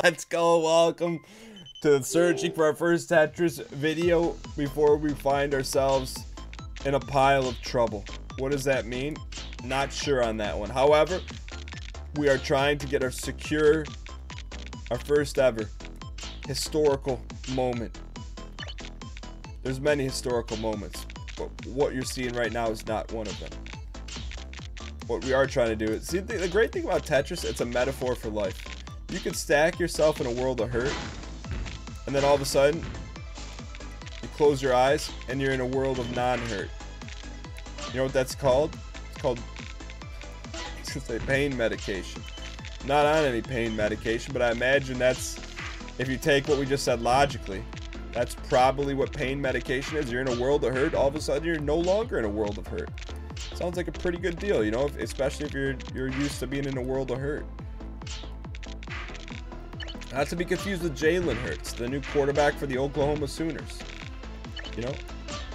Let's go. Welcome to searching for our first Tetris video before we find ourselves in a pile of trouble. What does that mean? Not sure on that one. However, we are trying to get our first ever historical moment. There's many historical moments, but what you're seeing right now is not one of them. What we are trying to do is, see, the great thing about Tetris, it's a metaphor for life. You can stack yourself in a world of hurt, and then all of a sudden, you close your eyes, and you're in a world of non-hurt. You know what that's called? It's called, I should say, pain medication. Not on any pain medication, but I imagine that's, if you take what we just said logically, that's probably what pain medication is. You're in a world of hurt, all of a sudden you're no longer in a world of hurt. Sounds like a pretty good deal, you know, especially if you're used to being in a world of hurt. Not to be confused with Jalen Hurts, the new quarterback for the Oklahoma Sooners. You know,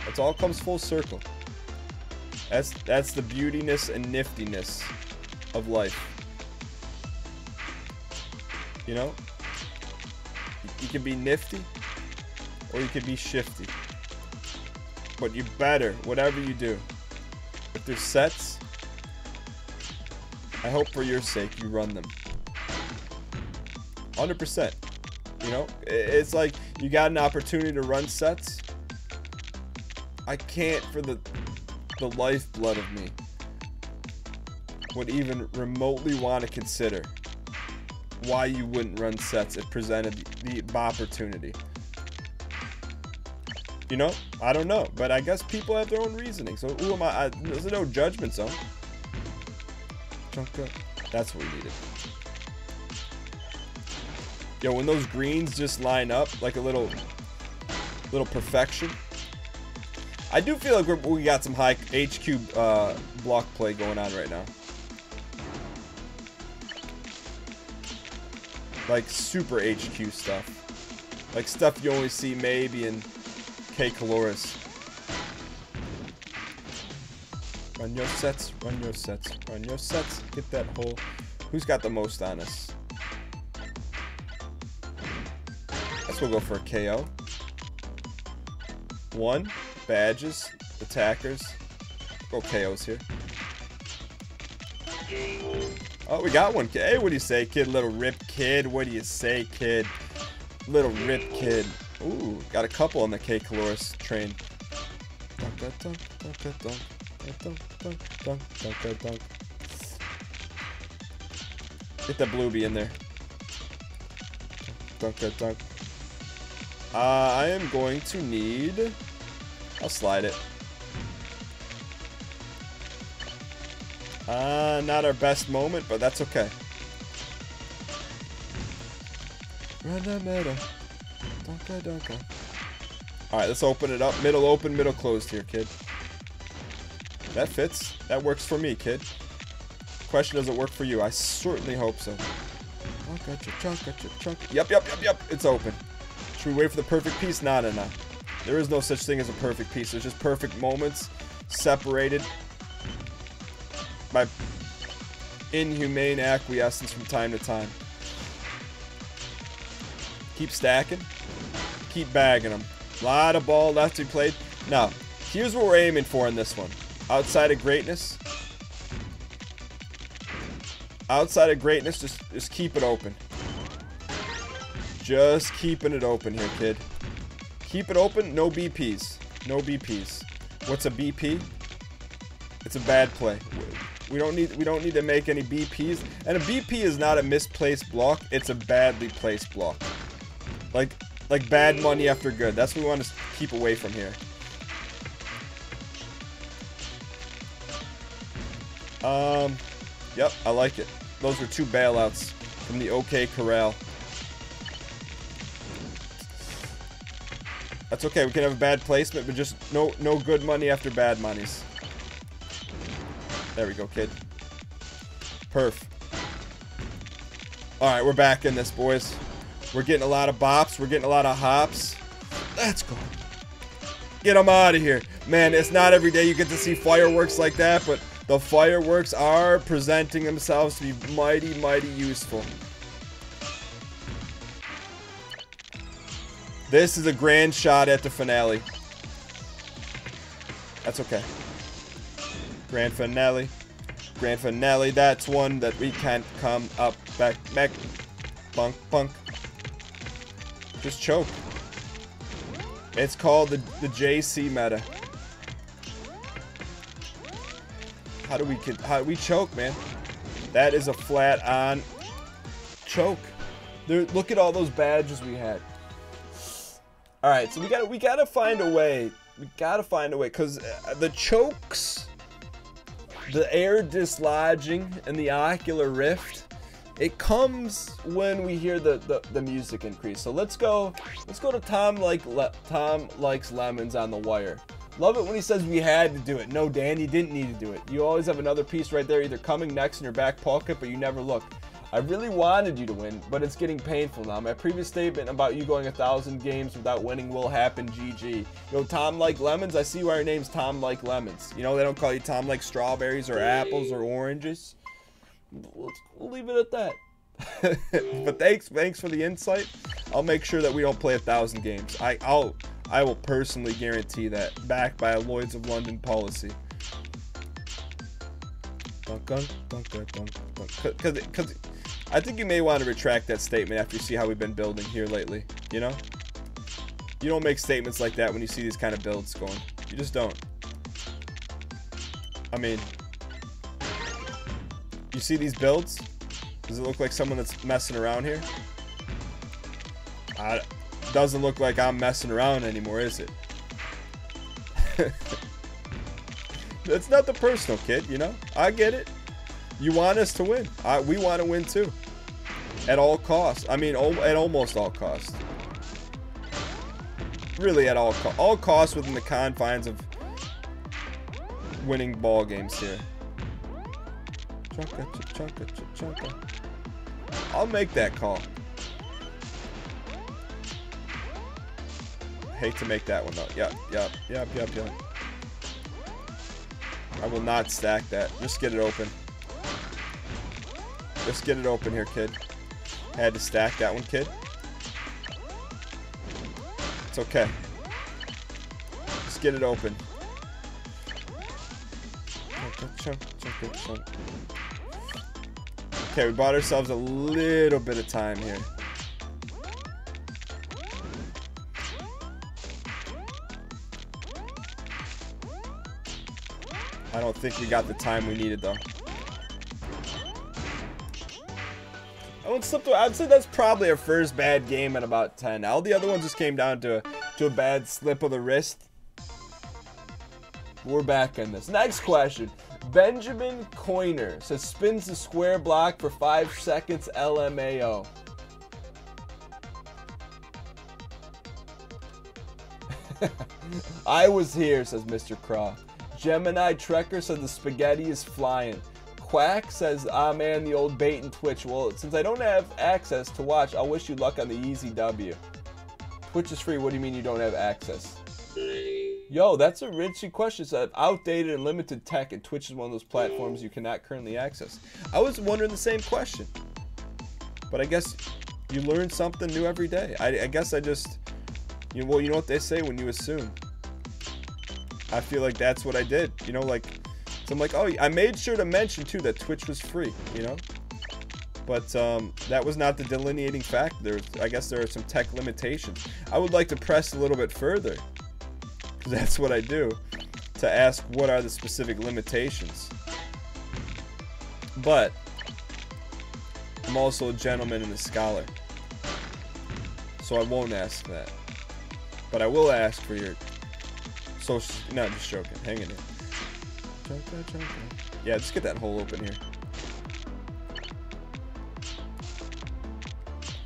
it all comes full circle. That's the beautiness and niftiness of life. You know, you can be nifty or you can be shifty. But you better, whatever you do, if there's sets, I hope for your sake you run them. 100%. You know, it's like you got an opportunity to run sets. I can't, for the lifeblood of me, would even remotely want to consider why you wouldn't run sets if presented the opportunity. You know, I don't know, but I guess people have their own reasoning. So who am I? There's no judgment zone. That's what we needed. Yo, when those greens just line up like a little perfection. I do feel like we got some high HQ block play going on right now. Like super HQ stuff. Like stuff you only see maybe in K Caloris. Run your sets, run your sets, run your sets. Get that hole. Who's got the most on us? Guess we'll go for a KO. 1. Badges. Attackers. Go KOs here. Oh, we got one. Hey, what do you say, kid? Little rip kid. What do you say, kid? Little rip kid. Ooh, got a couple on the K Caloris train. Get that bluebie in there. I am going to need... I'll slide it. Not our best moment, but that's okay. Alright, let's open it up. Middle open, middle closed here, kid. That fits. That works for me, kid. Question, does it work for you? I certainly hope so. Yep. It's open. Should we wait for the perfect piece? Nah. There is no such thing as a perfect piece. There's just perfect moments separated by inhumane acquiescence from time to time. Keep stacking. Keep bagging them. A lot of ball left to be played. Now, here's what we're aiming for in this one. Outside of greatness. Outside of greatness, just keep it open. Just keeping it open here, kid. Keep it open. No BPs. No BPs. What's a BP? It's a bad play. We don't need to make any BPs. And a BP is not a misplaced block. It's a badly placed block. Like bad money after good. That's what we want to keep away from here. Yep, I like it. Those were 2 bailouts from the OK Corral. That's okay. We can have a bad placement, but just no good money after bad monies. There we go, kid. Perf. All right, we're back in this, boys. We're getting a lot of bops. We're getting a lot of hops. Let's go. Get them out of here. Man, it's not every day you get to see fireworks like that, but the fireworks are presenting themselves to be mighty, mighty useful. This is a grand shot at the finale. That's okay. Grand finale. Grand finale. That's one that we can't come up back. Bunk, bunk. Just choke. It's called the JC meta. How do we choke, man? That is a flat on choke. Look at all those badges we had. All right, so we gotta find a way. We gotta find a way, cause the chokes, the air dislodging, and the ocular rift, it comes when we hear the music increase. So let's go to Tom Likes Lemons on the wire. Love it when he says we had to do it. No, Dan, you didn't need to do it. You always have another piece right there, either coming next in your back pocket, but you never look. I really wanted you to win, but it's getting painful now. My previous statement about you going 1,000 games without winning will happen, GG. Yo, Tom Like Lemons, I see why your name's Tom Like Lemons. You know, they don't call you Tom Like Strawberries or apples or oranges. We'll leave it at that. But thanks for the insight. I'll make sure that we don't play 1,000 games. I will personally guarantee that, backed by a Lloyd's of London policy. Because I think you may want to retract that statement after you see how we've been building here lately, you know? You don't make statements like that when you see these kind of builds going. You just don't. I mean, you see these builds? Does it look like someone that's messing around here? Doesn't look like I'm messing around anymore, is it? It's not the personal, kid, you know? I get it. You want us to win. We want to win too. At all costs. I mean, at almost all costs. Really at all costs within the confines of winning ball games here. Chunka. I'll make that call. Hate to make that one though. Yep. I will not stack that. Just get it open. Just get it open here, kid. Had to stack that one, kid. It's okay. Just get it open. Okay, we bought ourselves a little bit of time here. I don't think we got the time we needed though. I'd say that's probably our first bad game at about 10. All the other ones just came down to a bad slip of the wrist. We're back in this. Next question. Benjamin Coiner says spins the square block for 5 seconds LMAO. I was here, says Mr. Craw. Gemini Trekker says the spaghetti is flying. Quack says, ah man, the old bait and Twitch. Well, since I don't have access to watch, I'll wish you luck on the easy W. Twitch is free. What do you mean you don't have access? Yo, that's a richy question. It's outdated and limited tech, and Twitch is one of those platforms you cannot currently access. I was wondering the same question. But I guess you learn something new every day. I guess I just... you know what they say when you assume. I feel like that's what I did. You know, like... so I'm like, oh, I made sure to mention, too, that Twitch was free, you know? But that was not the delineating factor. I guess there are some tech limitations. I would like to press a little bit further. Because that's what I do. To ask what are the specific limitations. But I'm also a gentleman and a scholar. So I won't ask that. But I will ask for your social... no, just joking. Hang in there. Yeah, just get that hole open here.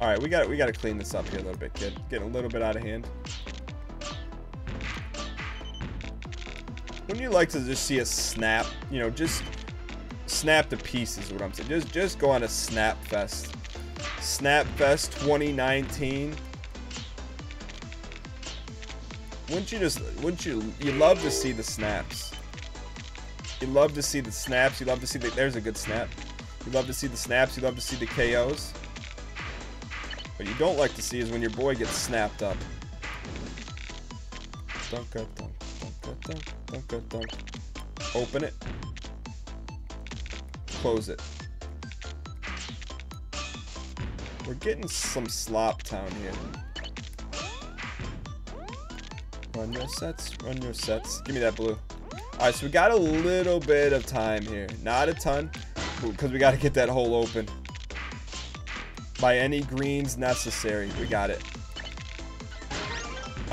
All right, we got to clean this up here a little bit, kid. Getting a little bit out of hand. Wouldn't you like to just see a snap? You know, just snap to pieces. Is what I'm saying. Just go on a snap fest. Snap Fest 2019. Wouldn't you love to see the snaps? You love to see the snaps. You love to see the... there's a good snap. You love to see the snaps. You love to see the KOs. What you don't like to see is when your boy gets snapped up. dunk. Open it. Close it. We're getting some slop town here. Run your sets. Run your sets. Give me that blue. Alright, so we got a little bit of time here. Not a ton, because we got to get that hole open. By any greens necessary. We got it.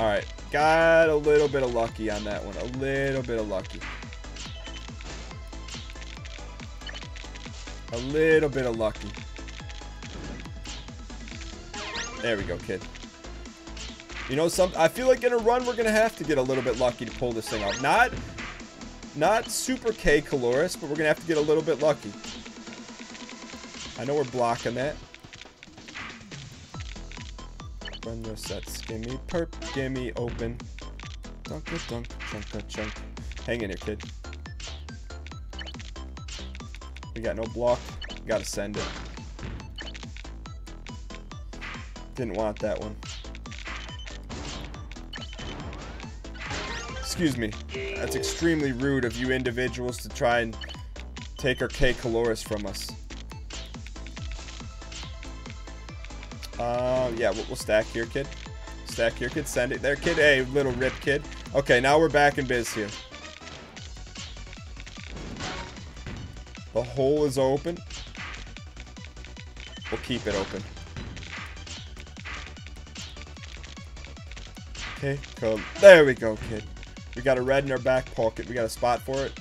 Alright. Got a little bit of lucky on that one. A little bit of lucky. A little bit of lucky. There we go, kid. You know, I feel like in a run we're gonna have to get a little bit lucky to pull this thing off. Not super K Caloris, but we're gonna have to get a little bit lucky. I know we're blocking that. Run your sets. Gimme perp. Gimme open. Dunk a dunk. Chunk a chunk. Hang in here, kid. We got no block. We gotta send it. Didn't want that one. Excuse me. That's extremely rude of you individuals to try and take our K Caloris from us. Yeah, we'll stack here, kid. Stack here, kid. Send it there, kid. Hey, little rip, kid. Okay, now we're back in biz here. The hole is open. We'll keep it open. Okay, cool. There we go, kid. We got a red in our back pocket. We got a spot for it.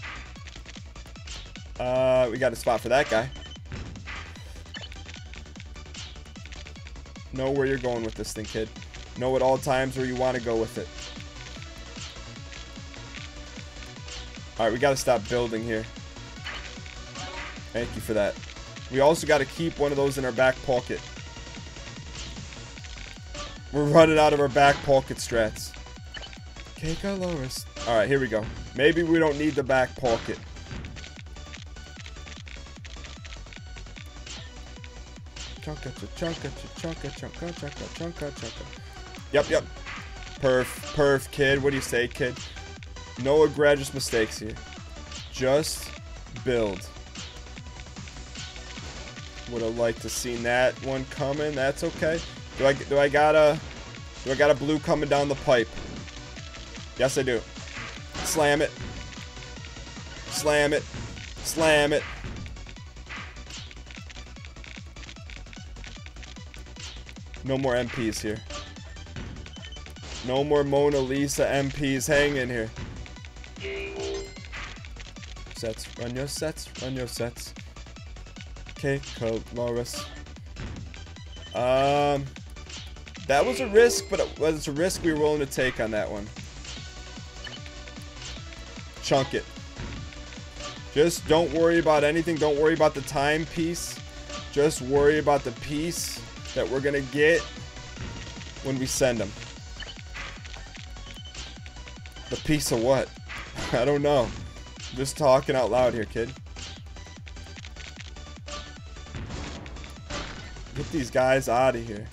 We got a spot for that guy. Know where you're going with this thing, kid. Know at all times where you want to go with it. Alright, we got to stop building here. Thank you for that. We also got to keep one of those in our back pocket. We're running out of our back pocket strats. Okay, Caloris. Alright, here we go. Maybe we don't need the back pocket. Chunka. Yep. Perf, kid. What do you say, kid? No egregious mistakes here. Just build. Would have liked to seen that one coming. That's okay. Do I got a blue coming down the pipe? Yes, I do. Slam it. Slam it. Slam it. No more MPs here. No more Mona Lisa MPs hanging here. Sets. Run your sets. Run your sets. Okay, Caloris. That was a risk, but it was a risk we were willing to take on that one. Chunk it. Just don't worry about anything. Don't worry about the time piece. Just worry about the piece that we're gonna get when we send them. The piece of what? I don't know. Just talking out loud here, kid. Get these guys out of here.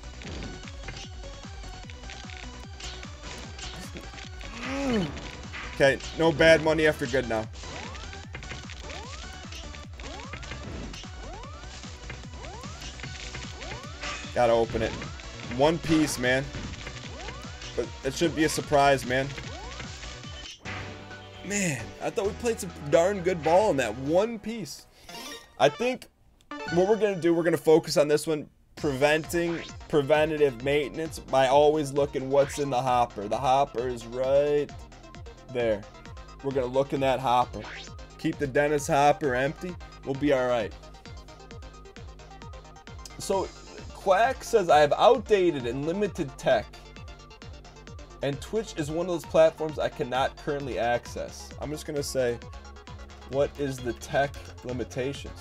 Okay, no bad money after good now. Gotta open it. One piece, man. But it should be a surprise, man. Man, I thought we played some darn good ball in that one piece. I think what we're going to do, we're going to focus on this one. Preventative maintenance by always looking what's in the hopper. The hopper is right there. We're going to look in that hopper. Keep the Dennis hopper empty. We'll be alright. So, Quack says, I have outdated and limited tech. And Twitch is one of those platforms I cannot currently access. I'm just going to say, what is the tech limitations?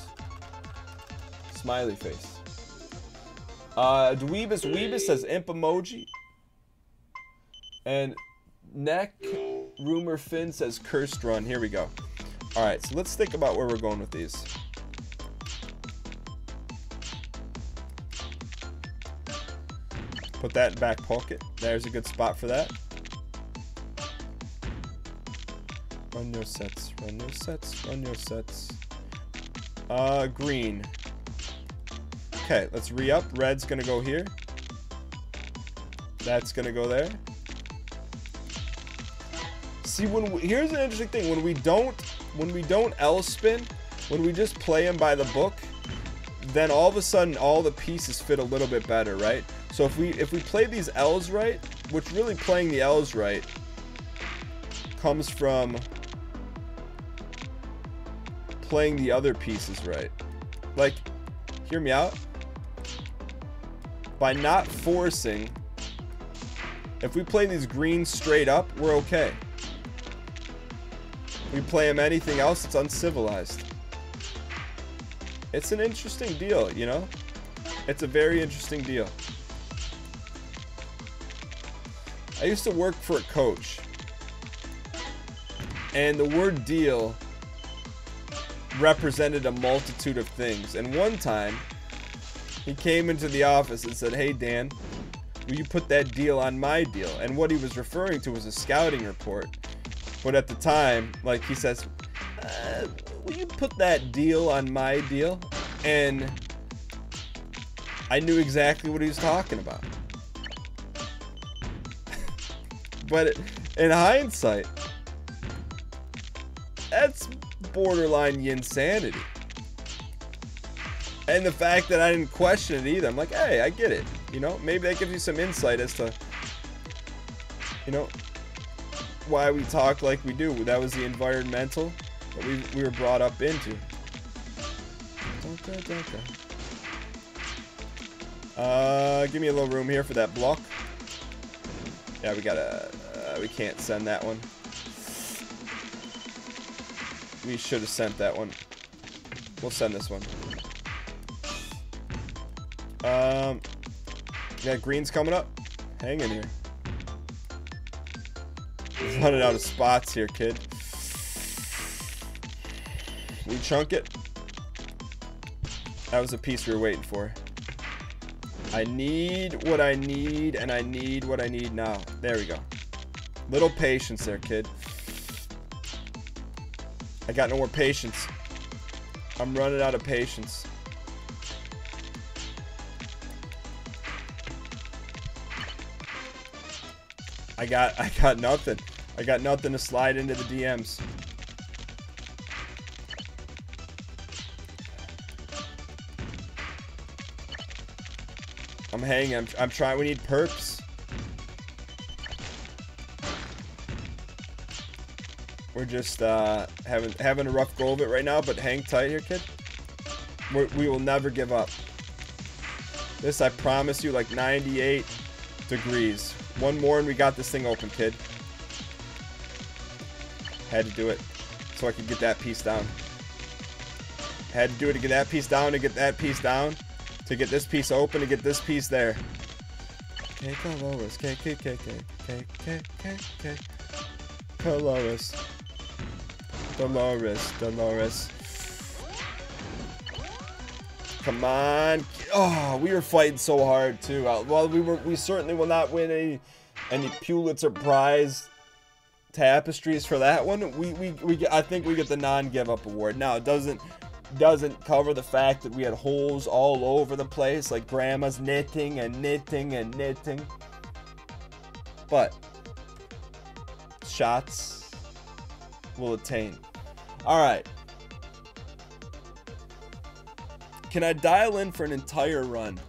Smiley face. Dweebus says imp emoji. And Neck Rumor Finn says cursed run. Here we go. Alright, so let's think about where we're going with these. Put that in back pocket. There's a good spot for that. Run your sets. Run your sets. Run your sets. Green. Okay, let's re-up. Red's gonna go here. That's gonna go there. See, here's an interesting thing. When we don't L spin, when we just play them by the book, then all of a sudden all the pieces fit a little bit better, right? So if we play these L's right, which really playing the L's right comes from playing the other pieces right. Like, hear me out. By not forcing, if we play these greens straight up, we're okay. We play them anything else, it's uncivilized. It's an interesting deal, you know? It's a very interesting deal. I used to work for a coach, and the word deal represented a multitude of things. And one time, he came into the office and said, "Hey Dan, will you put that deal on my deal?" And what he was referring to was a scouting report. But at the time, like, he says, "Will you put that deal on my deal?" And I knew exactly what he was talking about. But in hindsight, that's borderline insanity. And the fact that I didn't question it either, I'm like, hey, I get it. You know, maybe that gives you some insight as to, you know, why we talk like we do. That was the environmental that we were brought up into. Okay. Give me a little room here for that block. Yeah, we can't send that one. We should have sent that one. We'll send this one. Yeah, green's coming up. Hang in here. We're running out of spots here, kid. We chunk it. That was the piece we were waiting for. I need what I need, and I need what I need now. There we go. Little patience there, kid. I got no more patience. I'm running out of patience. I got nothing. I got nothing to slide into the DMs. I'm hanging. I'm trying. We need perps. We're just having a rough go of it right now, but hang tight here, kid. We will never give up. This, I promise you, like 98 degrees. One more and we got this thing open, kid. Had to do it so I could get that piece down. Had to do it to get that piece down, to get that piece down, to get this piece open, to get this piece there. K, Dolores, K, K, K, K, K, K, K, K. Dolores. Dolores, Dolores. Come on. Oh, we were fighting so hard too. Well, we certainly will not win any Pulitzer Prize tapestries for that one. I think we get the non-give up award. Now, it doesn't cover the fact that we had holes all over the place, like grandma's knitting and knitting and knitting. But shots will attain. All right. Can I dial in for an entire run?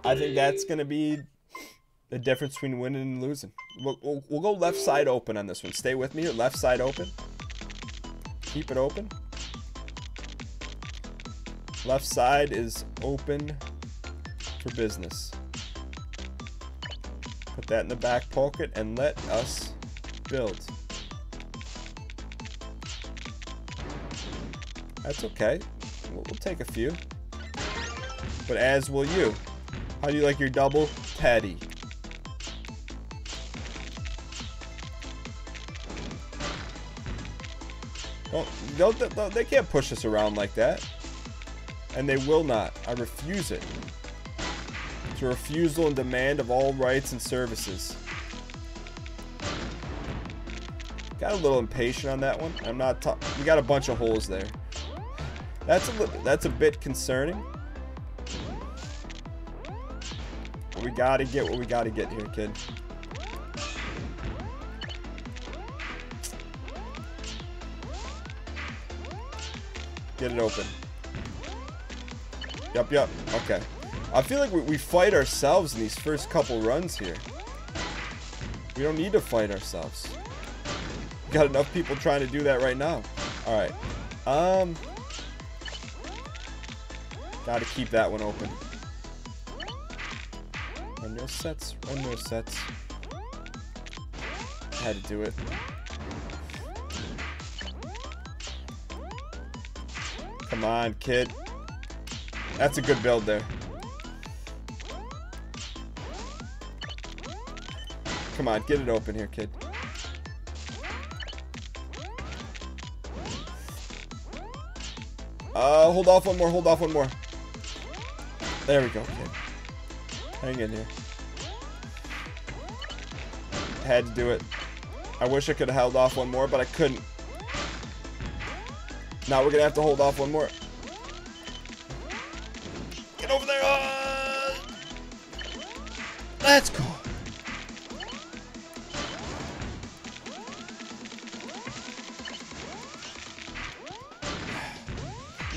I think that's going to be the difference between winning and losing. We'll go left side open on this one. Stay with me here. Left side open. Keep it open. Left side is open for business. Put that in the back pocket and let us build. That's okay. We'll take a few. But as will you. How do you like your double patty? They can't push us around like that. And they will not. I refuse it. It's a refusal and demand of all rights and services. Got a little impatient on that one. I'm not. We got a bunch of holes there. That's a bit concerning. But we gotta get what we gotta get here, kid. Get it open. Yep. Okay. I feel like we fight ourselves in these first couple runs here. We don't need to fight ourselves. We got enough people trying to do that right now. Alright. Gotta keep that one open. Run those sets. Run those sets. Had to do it. Come on, kid. That's a good build there. Come on, get it open here, kid. Hold off one more, hold off one more. There we go, kid. Hang in here. Had to do it. I wish I could have held off one more, but I couldn't. Now we're gonna have to hold off one more. Get over there! Let's go.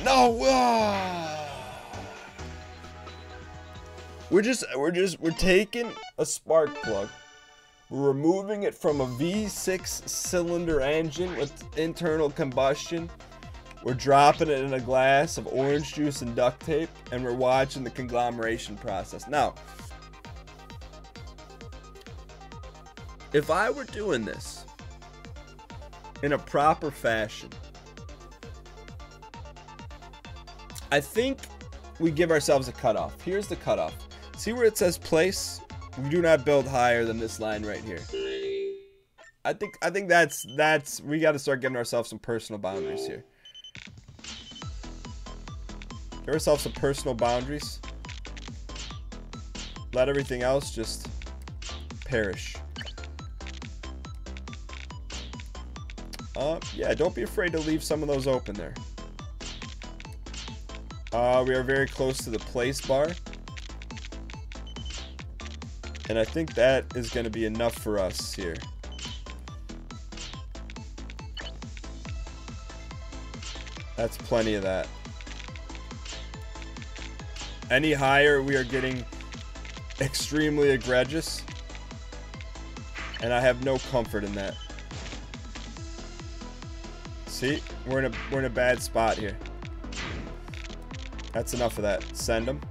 No! We're taking a spark plug. We're removing it from a V6 cylinder engine with internal combustion. We're dropping it in a glass of orange juice and duct tape, and we're watching the conglomeration process. Now, if I were doing this in a proper fashion, I think we give ourselves a cutoff. Here's the cutoff. See where it says place? We do not build higher than this line right here. I think that's we got to start giving ourselves some personal boundaries here. Give ourselves some personal boundaries. Let everything else just perish. Yeah, don't be afraid to leave some of those open there. We are very close to the place bar. And I think that is going to be enough for us here. That's plenty of that. Any higher, we are getting extremely egregious. And I have no comfort in that. See? We're in a bad spot here. That's enough of that. Send them.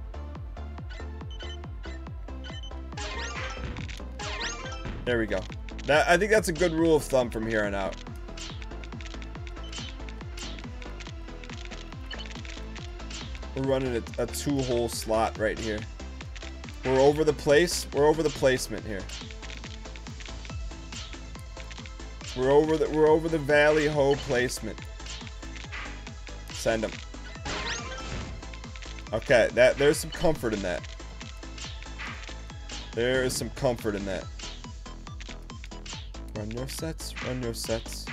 There we go. I think that's a good rule of thumb from here on out. We're running a 2-hole slot right here. We're over the place. We're over the placement here. We're over the valley hoe placement. Send them. Okay, there's some comfort in that. There is some comfort in that. Run your sets. Run your sets.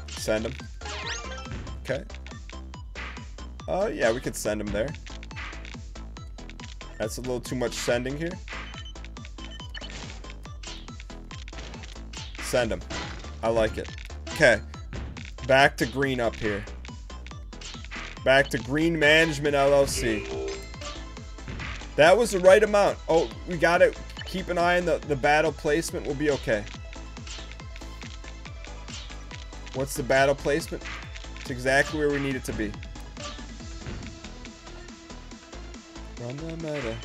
Send them. Okay. Yeah, we could send them there. That's a little too much sending here. Send them. I like it. Okay. Back to green up here. Back to Green Management LLC. That was the right amount. Oh, we got it. Keep an eye on the battle placement. We'll be okay. What's the battle placement? It's exactly where we need it to be. Run the meta.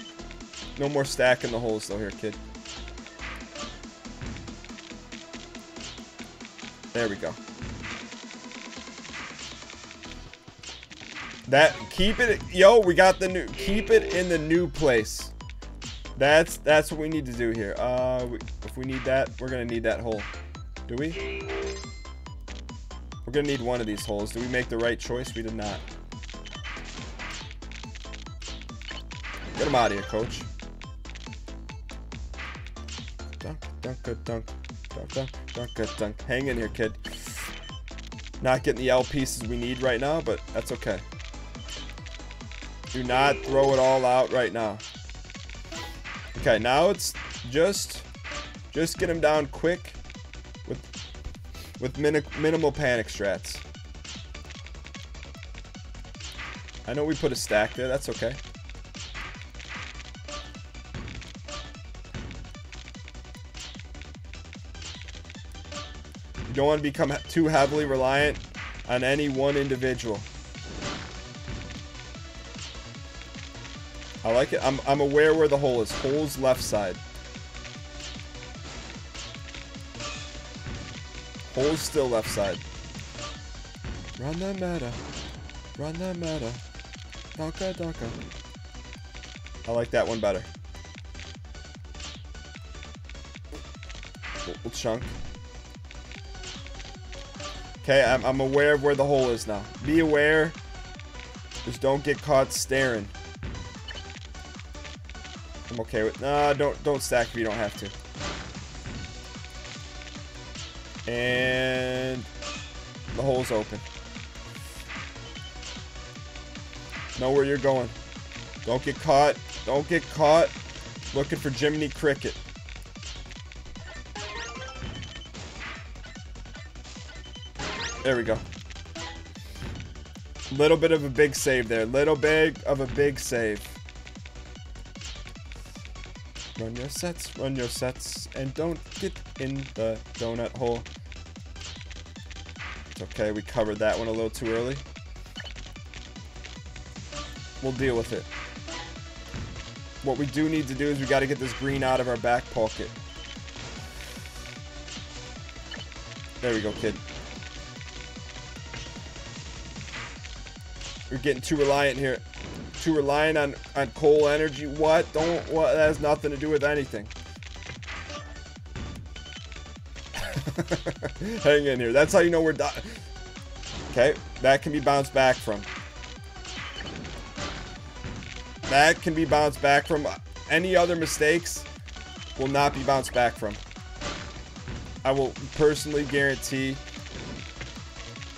No more stacking the holes though here, kid. There we go. Keep it, yo, we got the new, keep it in the new place. That's what we need to do here. If we need that, we're gonna need that hole. Do we? We're gonna need one of these holes. Did we make the right choice? We did not. Get him out of here, coach. Dunk. dunk. Hang in here, kid. Not getting the L pieces we need right now, but that's okay. Do not throw it all out right now. Okay, now it's just get him down quick with minimal panic strats. I know we put a stack there, that's okay. You don't want to become too heavily reliant on any one individual. I like it. I'm aware where the hole is. Hole's left side. Hole's still left side. Run that matter. Run that matter. Donka, donka. I like that one better. We'll chunk. Okay, I'm aware of where the hole is now. Be aware. Just don't get caught staring. I'm okay with. Nah, don't stack if you don't have to. And the hole's open. Know where you're going. Don't get caught. Don't get caught looking for Jiminy Cricket. There we go. Little bit of a big save there. Little bit of a big save. Run your sets, and don't get in the donut hole. It's okay, we covered that one a little too early. We'll deal with it. What we do need to do is we got to get this green out of our back pocket. There we go, kid. We're getting too reliant here. Too reliant on coal energy. What? What? That has nothing to do with anything. Hang in here. That's how you know we're done. Okay, that can be bounced back from. That can be bounced back from. Any other mistakes will not be bounced back from. I will personally guarantee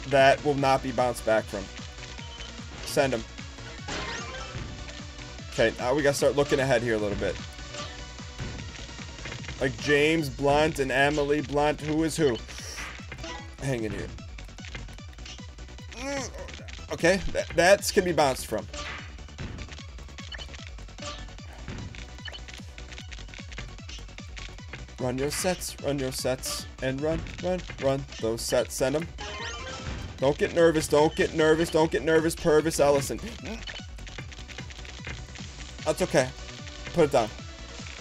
that will not be bounced back from. Send him. Okay, now we gotta start looking ahead here a little bit. Like James Blunt and Emily Blunt, who is who? Hang in here. Okay, that's can be bounced from. Run your sets, and run those sets. Send them. Don't get nervous, Purvis Ellison. That's okay. Put it down.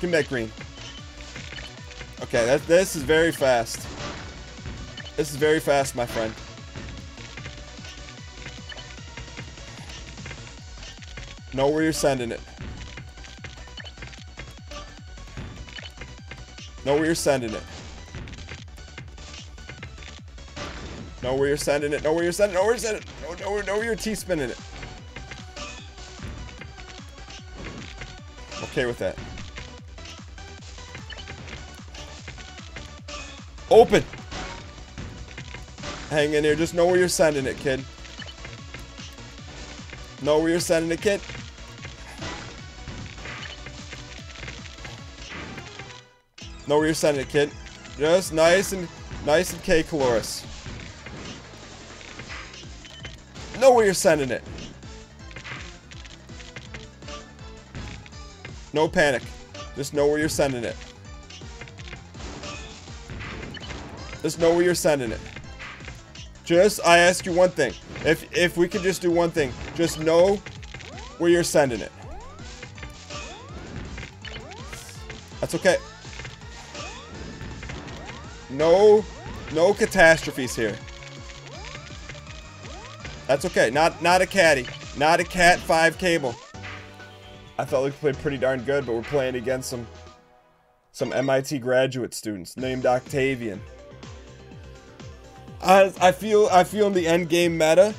Give me that green. Okay, this is very fast. This is very fast, my friend. Know where you're sending it. Know where you're sending it. Know where you're sending it. Know where you're sending it. Know where you're sending it. Know where you're T-spinning it. Okay with that. Open. Hang in here. Just know where you're sending it, kid. Know where you're sending it, kid. Know where you're sending it, kid. Just nice and K Caloris. Know where you're sending it. No panic. Just know where you're sending it. Just know where you're sending it. Just, I ask you one thing. If we could just do one thing, just know where you're sending it. That's okay. No catastrophes here. That's okay. Not a caddy. Not a Cat 5 cable. I felt like we played pretty darn good, but we're playing against some MIT graduate students named Octavian. I feel in the end game meta,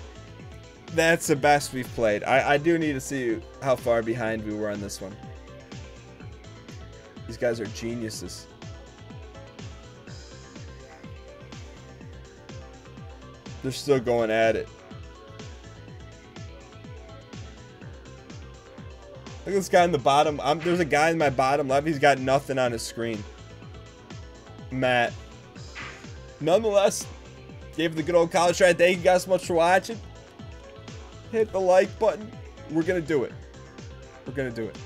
that's the best we've played. I do need to see how far behind we were on this one. These guys are geniuses. They're still going at it. Look at this guy in the bottom. There's a guy in my bottom left. He's got nothing on his screen. Matt. Nonetheless, gave it the good old college try. Thank you guys so much for watching. Hit the like button. We're going to do it. We're going to do it.